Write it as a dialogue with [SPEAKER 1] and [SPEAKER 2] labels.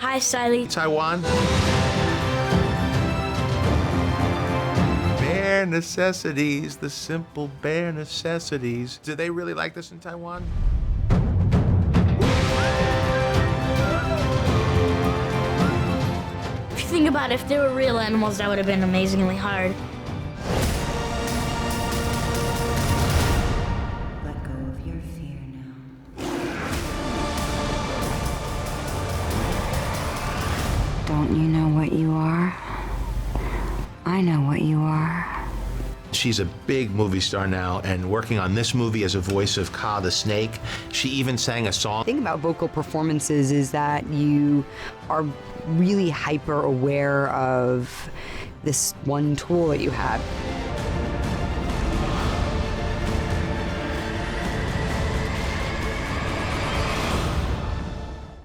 [SPEAKER 1] Hi, Sally.
[SPEAKER 2] Taiwan? Bare necessities, the simple bare necessities. Do they really like this in Taiwan?
[SPEAKER 1] If you think about it, if they were real animals, that would have been amazingly hard.
[SPEAKER 3] Let go of your fear now. Don't you know what you are? I know what you are.
[SPEAKER 2] She's a big movie star now and working on this movie as a voice of Ka the snake. She even sang a song.
[SPEAKER 4] The thing about vocal performances is that you are really hyper aware of this one tool that you have.